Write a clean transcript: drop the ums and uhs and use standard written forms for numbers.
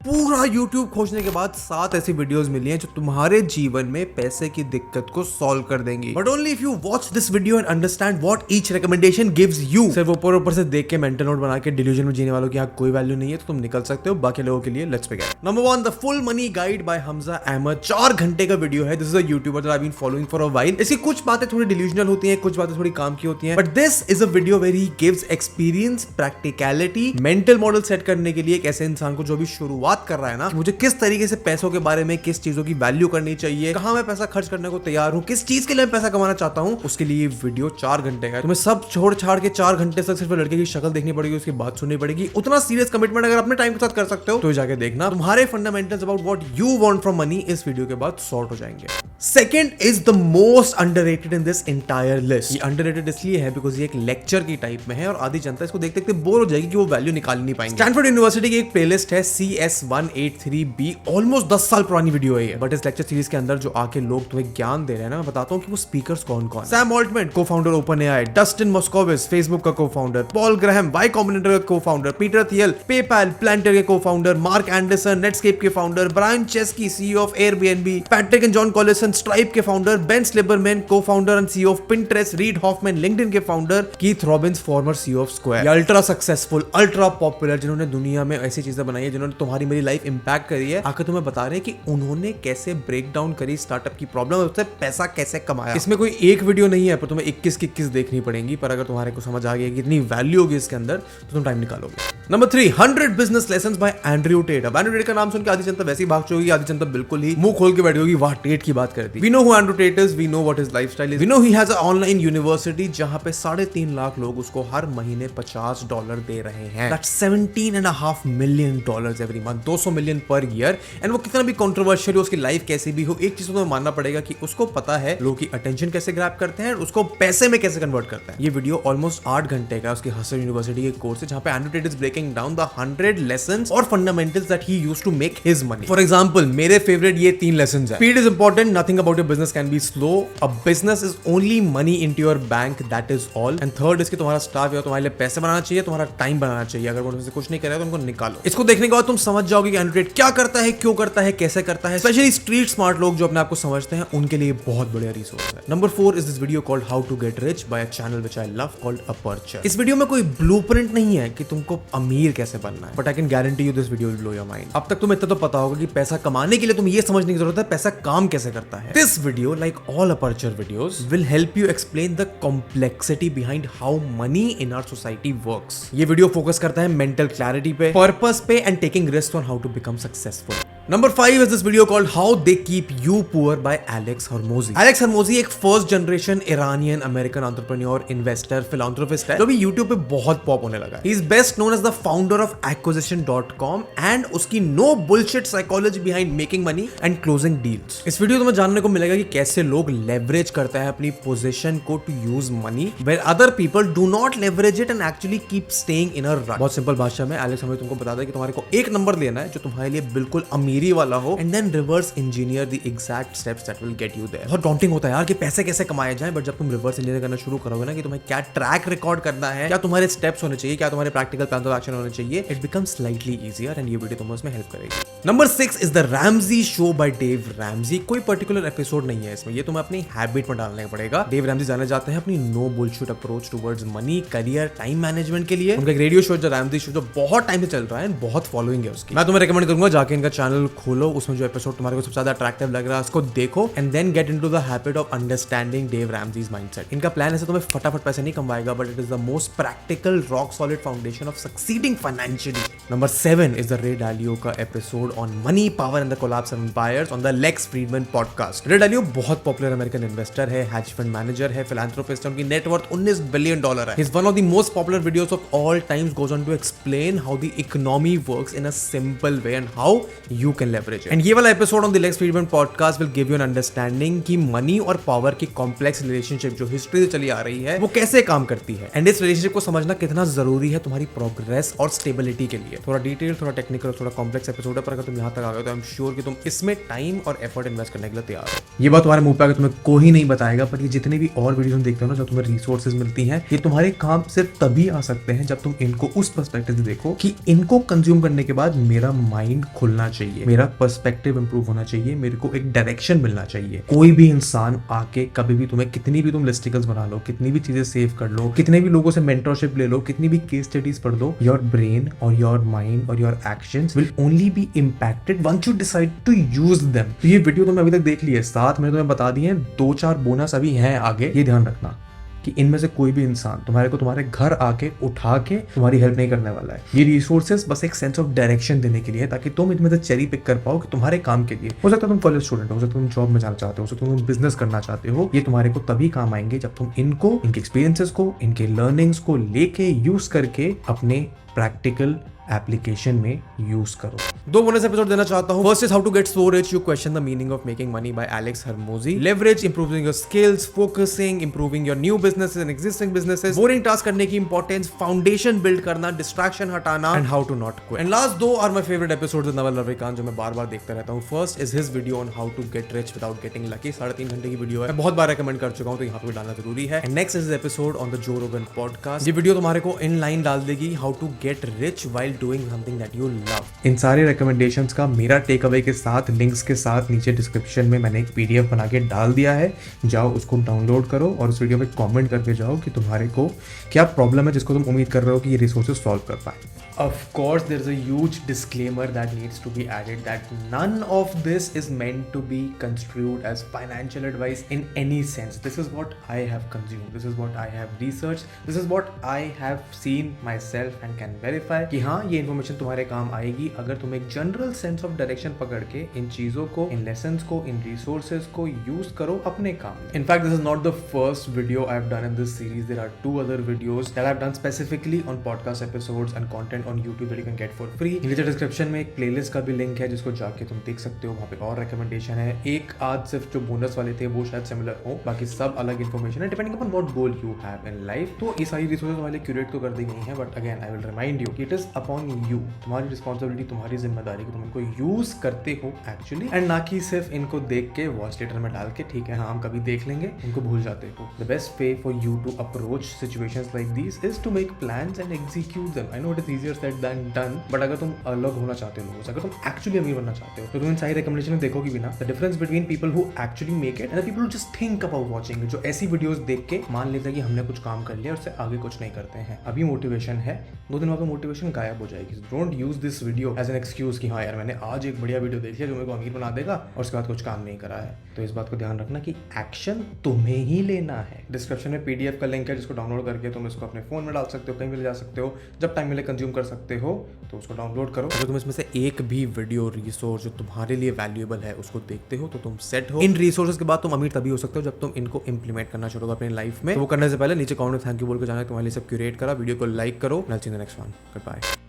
पूरा YouTube खोजने के बाद 7 ऐसी वीडियोस मिली हैं जो तुम्हारे जीवन में पैसे की दिक्कत को सॉल्व कर देंगी, but only if you watch this video and understand what each recommendation gives you. सिर्फ ऊपर से देख के मेंटल नोट बना के डिल्यूजन में जीने वालों की यहाँ कोई वैल्यू नहीं है, तो तुम निकल सकते हो। बाकी लोगों के लिए let's begin. Number 1, the full money guide by Hamza Ahmed. 4 घंटे का वीडियो है। This is a YouTuber that I been following for a while. इसकी कुछ बातें थोड़ी डिल्यूजनल होती हैं, कुछ बातें थोड़ी काम की होती हैं, but this is a video where he gives experience, practicality, mental model set करने के लिए एक ऐसे इंसान को जो भी शुरुआत कर रहा है ना, मुझे किस तरीके से पैसों के बारे में, किस चीजों की वैल्यू करनी चाहिए, कहां मैं पैसा खर्च करने को तैयार हूं, किस चीज के लिए मैं पैसा कमाना चाहता हूं, उसके लिए वीडियो 4 घंटे का। तुम्हें सब छोड़ छाड़ के 4 घंटे तक सिर्फ लड़के की शक्ल देखनी पड़ेगी, उसकी बात सुननी पड़ेगी। उतना सीरियस कमिटमेंट अगर अपने टाइम के साथ कर सकते हो तो जाके देखना, तुम्हारे fundamentals about what you want from money इस वीडियो के बाद सॉर्ट हो जाएंगे। Second is the most underrated in this entire list. ये अंडररेटेड इसलिए है बिकॉज ये एक लेक्चर की टाइप में है और आधी जनता इसको देखते देखते बोर हो जाएगी कि वो वैल्यू निकाल नहीं पाएंगे। स्टैनफोर्ड यूनिवर्सिटी की एक प्लेलिस्ट है CS183B, ऑलमोस्ट 10 साल पुरानी वीडियो है ये, बट इस लेक्चर सीरीज के अंदर जो आके लोग तुम्हें ज्ञान दे रहे हैं ना, मैं बताता हूँ कि वो स्पीकर्स कौन कौन है। Sam Altman, co-founder OpenAI, Dustin Moskovitz, Facebook का co-founder, Paul Graham, Y Combinator का co-founder, Peter Thiel, PayPal, Palantir के को-फाउंडर, मार्क एंडरसन, नेटस्केप के founder, Brian Chesky, CEO of Airbnb, Patrick and John Collison, Stripe के founder, Ben Silbermann, co-founder and CEO of Pinterest, Reid Hoffman, LinkedIn के founder, Keith Robbins, former CEO of Square. ये ultra successful, ultra popular, जिन्होंने दुनिया में ऐसी चीजें बनाई है जिन्होंने तुम्हारी मेरी लाइफ इंपैक्ट करी है, आकर तुम्हें बता रहे हैं कि उन्होंने कैसे ब्रेक डाउन करी स्टार्टअप की प्रॉब्लम, उससे पैसा कैसे कमाया। इसमें कोई एक वीडियो नहीं है, पर तुम्हें 21 की 21 देखनी पड़ेंगी, पर अगर तुम्हारे को समझ आ गया कि इतनी वैल्यू होगी इसके अंदर तो तुम टाइम निकालोगे। Number 3, 100 business lessons bye Andrew Tate. अब एंड्रयू टेट का नाम सुन के आधी जनता वैसे ही भाग चुकी, आधी जनता बिल्कुल ही मुंह खोल के बैठी होगी, वाह टेट की बात करती। We know who Andrew Tate is, we know what his lifestyle is, we know he has a online university जहां पे 3.5 लाख लोग उसको हर महीने $50 दे रहे हैं। That's $17.5 million every month, 200 million per year. And वो कितना भी कंट्रोवर्शियल हो, उसकी लाइफ कैसी भी हो, एक चीज तो तुम्हें मानना पड़ेगा कि उसको पता है लोगों की अटेंशन कैसे ग्रैब करते हैं और उसको पैसे में कैसे कन्वर्ट करते हैं। ये वीडियो ऑलमोस्ट 8 घंटे का उसकी हसल यूनिवर्सिटी के कोर्स है, जहां पे Andrew Tate is breaking down the 100 lessons और fundamentals that he used to make his money. For example, मेरे फेवरेट ये 3 लेसन्स हैं। Speed is important, nothing about your business can be slow, a business is only money into your bank, that is all. And third इसके तुम्हारा staff या तुम्हारे लिए पैसे बनाना चाहिए, तुम्हारा टाइम बनाना चाहिए। अगर वो तुमसे कुछ नहीं करे तो उनको निकालो। इसको देखने के बाद तुम समझ जाओगे कि एंड्रयू टेट क्या करता है, क्यों करता है, कैसे करता है। स्पेशली स्ट्रीट स्मार्ट लोग जो अपने आप को समझते हैं, उनके लिए बहुत बढ़िया रिसोर्स है। Number 4 is this video called how to get rich by a channel which I love called Aperture. इस वीडियो में कोई ब्लूप्रिंट नहीं है कि तुमको अमीर कैसे बनना है, but I can guarantee you this video will blow your mind. अब तक तुम्हें इतना तो पता होगा कि पैसा कमाने के लिए तुम ये समझने की जरूरत है पैसा काम कैसे करता है। This video, like all Aperture videos, will help you explain the complexity behind how money in our society works. ये वीडियो फोकस करता है मेंटल क्लैरिटी पे, पर्पस पे and taking risk on how to become successful. Number 5 is this video called How They Keep You Poor by Alex Hormozi. Alex Hormozi एक first generation Iranian American entrepreneur, investor, philanthropist है जो भी YouTube पे बहुत pop होने लगा है। He is best known as the founder of Acquisition.com and उसकी no bullshit psychology behind making money and closing deals. इस वीडियो में जानने को मिलेगा कि कैसे लोग लेवरेज करते हैं अपनी पोजीशन को to use money where other people do not leverage it and actually keep staying in a rut. बहुत सिंपल भाषा में एलेक्स हमें तुमको बताता है कि तुम्हारे को एक नंबर लेना है जो तुम्हारे लिए बिल्कुल अमीर वाला हो, and then reverse engineer the exact steps that will get you there. बहुत डॉन्टिंग होता है यार कि पैसे कैसे कमाए जाएं, बट जब तुम रिवर्स इंजीनियर करना शुरू करोगे ना कि तुम्हें क्या ट्रैक रिकॉर्ड करना है, क्या तुम्हारे स्टेप्स होने चाहिए, क्या तुम्हारे प्रैक्टिकल प्लान ऑफ एक्शन होने चाहिए, it becomes slightly easier and ये वीडियो तुम्हें उसमें हेल्प करेगी। Number 6 is the Ramsey show by Dave Ramsey. कोई पर्टिकुलर एपिसोड नहीं है इसमें, ये तुम्हें अपनी हैबिट में डालने पड़ेगा। डेव रैमजी जाने जाते हैं अपनी no bullshit approach towards money, career, time management के लिए। उनका एक radio show the Ramsey show जो बहुत टाइम से चल रहा है, बहुत फॉलोइंग है उसकी। मैं तुम्हें रिकमेंड करूंगा जाके इनका चैनल खोलो, उसमें जो एपिसोड तुम्हारे को सबसे ज्यादा अट्रैक्टिव लग रहा है उसको देखो and then get into the habit of understanding Dave Ramsey's mindset. इनका प्लान ऐसे तुम्हें फटाफट पैसे नहीं कमाएगा, but it is the most practical rock solid foundation of succeeding financially. Number 7 is the Ray Dalio का episode on money, power and the collapse of empires on the Lex Fridman podcast. Ray Dalio बहुत popular American investor है, hedge fund manager है, philanthropist है, उनकी net worth $19 billion है। He is one of the most popular videos of all times, goes on to explain how the economy works in a simple way and how you can leverage it. And ये वाला episode on the Lex Friedman podcast will give you an understanding कि money और power की complex relationship जो history से चली आ रही है वो कैसे काम करती है, and इस relationship को समझना कितना जरूरी है तुम्हारी progress और stability के लिए। थोड़ा detail, थोड़ा technical, थोड़ा complex episode है, पर अगर तुम यहाँ तक आ गए तो I'm sure कि तुम इसमें time और effort invest करने के लिए तैयार हो। ये बात तुम्हारे मुंह पे आगे तुम्हें कोई नहीं बताएगा, पर ये जितने भी और वीडियोस तुम देखते हो ना, जब तुम्हें रिसोर्सेज मिलती हैं, ये तुम्हारे काम सिर्फ तभी आ सकते हैं जब तुम इनको उस पर्सपेक्टिव से देखो कि इनको कंज्यूम करने के बाद मेरा माइंड खुलना चाहिए, मेरा पर्सपेक्टिव इंप्रूव होना चाहिए, मेरे को एक डायरेक्शन मिलना चाहिए। कोई भी इंसान आके कभी भी तुम्हें कितनी भी तुम लिस्टिकल्स बना लो, कितनी भी चीजें सेव कर लो, कितने भी लोगों से मेंटरशिप ले लो, कितनी भी केस स्टडीज पढ़ लो, योर ब्रेन और योर माइंड और your actions will only be impacted once you decide to use them. तो ये वीडियो तुमने अभी तक देख ली है, 7 मैंने तुम्हें बता दिए हैं, 2-4 बोनस अभी हैं आगे। ये ध्यान रखना कि इनमें से कोई भी इंसान तुम्हारे को तुम्हारे घर आके उठा के तुम्हारी हेल्प नहीं करने वाला है। ये रिसोर्सेज बस एक सेंस ऑफ डायरेक्शन देने के लिए है, ताकि तुम इनमें से चेरी पिक कर पाओ कि तुम्हारे काम के लिए। हो सकता है तुम कॉलेज स्टूडेंट हो सकता है तुम जॉब में जाना चाहते हो सकता है तुम बिजनेस करना चाहते हो, ये तुम्हारे को तभी काम आएंगे जब तुम इनको, इनके एक्सपीरियंसेस को, इनके लर्निंग्स को लेके यूज करके अपने प्रैक्टिकल एप्लीकेशन में यूज करो। 2 बोनस एपिसोड देना चाहता हूं। First is how to get so rich you question the meaning of making money by Alex Hormozi. Leverage, improving your skills, focusing, improving your new businesses and existing businesses, boring task करने की importance, foundation build करना, distraction हटाना, and how to not quit. And last 2 are my favourite episodes with Naval Ravikant, जो मैं बार-बार देखता रहता हूं। First is his video on how to get rich without getting lucky, 3.5 घंटे की वीडियो है, मैं बहुत बार रेकमेंड कर चुका हूं, तो यहां पे भी डालना जरूरी है। And next is episode on the जो रोगन पॉडकास्ट। ये वीडियो तुम्हारे को इन लाइन डाल देगी how to get rich while doing something that you love. इन सारे रिकमेंडेशंस का मेरा टेक अवे के साथ, लिंक्स के साथ नीचे डिस्क्रिप्शन में मैंने एक पीडीएफ बना के डाल दिया है। जाओ उसको डाउनलोड करो और उस वीडियो पे कमेंट करके जाओ कि तुम्हारे को क्या प्रॉब्लम है जिसको तुम उम्मीद कर रहे हो कि ये रिसोर्सेज सॉल्व कर पाए। Of course, there is a huge disclaimer that needs to be added that none of this is meant to be construed as financial advice in any sense. This is what I have consumed. This is what I have researched. This is what I have seen myself and can verify कि हाँ ये information तुम्हारे काम आएगी अगर तुम एक general sense of direction पकड़ के इन चीजों को, इन lessons को, इन resources को use करो अपने काम में। In fact, this is not the first video I have done in this series. There are 2 other videos that I have done specifically on podcast episodes and content on YouTube that you can get for free. नीचे description में एक playlist का भी link है जिसको जाके तुम देख सकते हो, वहाँ पे और रिकमेंडेशन है। एक आध सिर्फ जो बोनस वाले थे वो शायद सिमिलर हो, बाकी सब अलग इन्फॉर्मेशन है depending upon what goal you have in life. तो ये सारी रिसोर्सेज वाले क्यूरेट तो कर दी गई हैं, but again I will remind you it is upon you, तुम्हारी रिस्पॉन्सिबिलिटी, तुम्हारी जिम्मेदारी कि तुम इनको यूज करते हो एक्चुअली, एंड ना कि सिर्फ इनको देख के वॉइस लेटर में डाल के ठीक है हाँ हम कभी देख लेंगे, इनको भूल जाते हो। The best way for you to approach situations like this is to make plans and execute them. I know it is easier said than done, but अगर तुम अलग होना चाहते हो लोगों से, अगर तुम एक्चुअली अमीर बनना चाहते हो, तो तुम इन सारी रिकमेंडेशन में देखोगे भी ना the difference between people who actually make it and the people who just think about watching it, जो ऐसी वीडियोस देख के मान लेते हैं कि हमने कुछ काम कर लिया और उससे आगे कुछ नहीं करते हैं। अभी मोटिवेशन है, 2 दिन बाद मोटिवेशन गायब हो जाएगी। Don't use this video as an excuse कि हाँ यार मैंने आज एक बढ़िया वीडियो देखी है जो मेरे को अमीर बना देगा और उसके बाद कुछ काम नहीं करा है। तो इस बात को ध्यान रखना कि एक्शन तुम्हें ही लेना है। डिस्क्रिप्शन में पीडीएफ का लिंक है जिसको डाउनलोड करके तुम इसको अपने फोन में डाल सकते हो, कहीं भी ले जा सकते हो, जब टाइम मिले कंज्यूम कर सकते हो, तो उसको डाउनलोड करो। अगर तुम इसमें से एक भी वीडियो रिसोर्स जो तुम्हारे लिए वैल्यूएबल है उसको देखते हो तो तुम सेट हो। इन रिसोर्सेज के बाद तुम अमीर तभी हो सकते हो जब तुम इनको इंप्लीमेंट करना शुरू करो अपनी लाइफ में। तो वो करने से पहले नीचे कमेंट में थैंक यू बोल के जाना, तुम्हारे लिए सब क्यूरेट करा। वीडियो को लाइक करो। Next one, good bye.